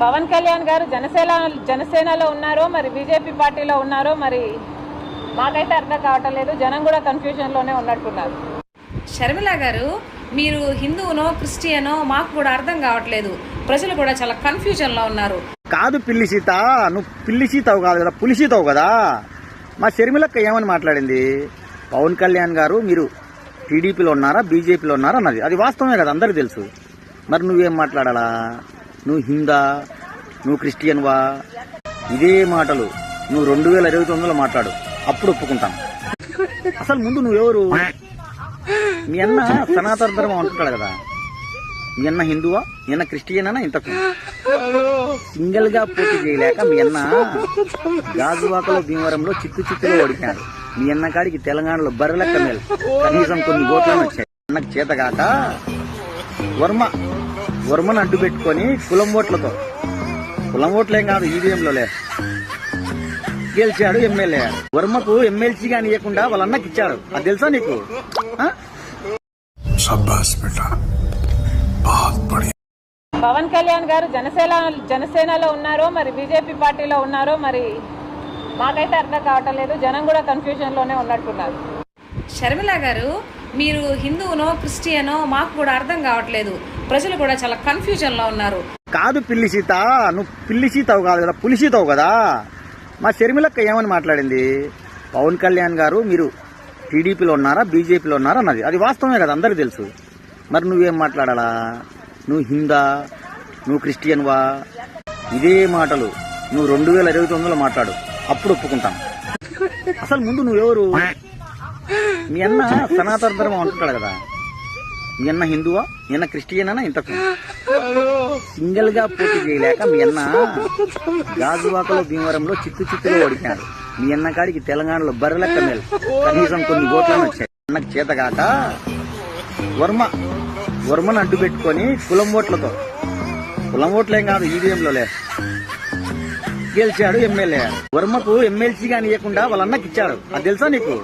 పవన్ కళ్యాణ్ గారు జనసేనలో ఉన్నారో మరి బీజేపీ పార్టీలో ఉన్నారో మరి మాకైతే అర్థం కావటం లేదు. జనం కూడా కన్ఫ్యూజన్లోనే ఉన్నట్టున్నారు. షర్మిల గారు, మీరు హిందువునో క్రిస్టియనో మాకు కూడా అర్థం కావట్లేదు. ప్రజలు కూడా చాలా కన్ఫ్యూజన్లో ఉన్నారు. కాదు పిల్లి సీత, నువ్వు పిల్లి సీతవు కాదు కదా, పులి సీతవు కదా. మా షర్మిలక్క ఏమని మాట్లాడింది? పవన్ కళ్యాణ్ గారు మీరు టీడీపీలో ఉన్నారా బీజేపీలో ఉన్నారా అన్నది. అది వాస్తవమే కదా, అందరికీ తెలుసు. మరి నువ్వేం మాట్లాడాలా? నువ్వు హిందా, నువ్వు క్రిస్టియన్వా? ఇదే మాటలు నువ్వు 2029లో మాట్లాడు, అప్పుడు ఒప్పుకుంటాం. అసలు ముందు నువ్వెవరు? మీ అన్న సనాతన ధర్మం అంటున్నాడు కదా. మీ అన్న హిందువా, మీ అన్న క్రిస్టియన్ అన్నా? ఇంతకు సింగిల్ గా పోటీ చేయలేక మీ అన్న గాజువాకలో భీమవరంలో చిత్తులో ఓడిపోయాడు. మీ అన్న కాడికి తెలంగాణలో బర్రెలెక్క మేలు కనీసం కొన్ని ఓట్లను వచ్చాయి. అన్నకు చేతగాక వర్మను అడ్డు పెట్టుకొని కులం ఓట్లేం కాదు, ఈవీఎంలోలే గెలిచాడు, ఎమ్మెల్యే. వర్మకు ఎమ్మెల్సీ గాని ఇవ్వకుండా వాళ్ళ అన్నకి ఇచ్చాడు. అది తెలుసా నీకు? పవన్ కళ్యాణ్ గారు జనసేనలో ఉన్నారో మరి బీజేపీ పార్టీలో ఉన్నారో మరి మాకైతే అర్థం కావటం లేదు. జనం కూడా కన్ఫ్యూజన్లోనే ఉన్నట్టున్నారు. షర్మిల గారు, మీరు హిందువునో క్రిస్టియనో మాకు కూడా అర్థం కావట్లేదు. ప్రజలు కూడా చాలా కన్ఫ్యూజన్లో ఉన్నారు. కాదు పిల్లి సీత, నువ్వు పిల్లి సీతవు కాదు కదా, పులి సీతవు కదా. మా షర్మిలక్క ఏమని మాట్లాడింది? పవన్ కళ్యాణ్ గారు మీరు టీడీపీలో ఉన్నారా బీజేపీలో ఉన్నారా అన్నది. అది వాస్తవమే కదా, అందరికీ తెలుసు. మరి నువ్వేం మాట్లాడాలా? నువ్వు హిందా, నువ్వు క్రిస్టియన్వా? ఇదే మాటలు నువ్వు 2029లో మాట్లాడు, అప్పుడు ఒప్పుకుంటాం. అసలు ముందు నువ్వెవరు? మీ అన్న సనాతన ధర్మం అంటున్నాడు కదా. మీ అన్న హిందువా, మీ అన్న క్రిస్టియన్ అన్నా? ఇంతకు సింగిల్ గా పోటీ చేయలేక మీ అన్న గాజువాకలో భీమవరంలో చిత్తులో ఓడిపోయాడు. మీ అన్న కాడికి తెలంగాణలో బర్రెలెక్క మేలు కనీసం కొన్ని ఓట్లను వచ్చాయి. అన్నకు చేతగాక వర్మను అడ్డు పెట్టుకొని కులం ఓట్లేం కాదు, ఈవీఎంలోలే గెలిచాడు, ఎమ్మెల్యే. వర్మకు ఎమ్మెల్సీ గాని ఇవ్వకుండా వాళ్ళ అన్నకి ఇచ్చాడు. అది తెలుసా నీకు?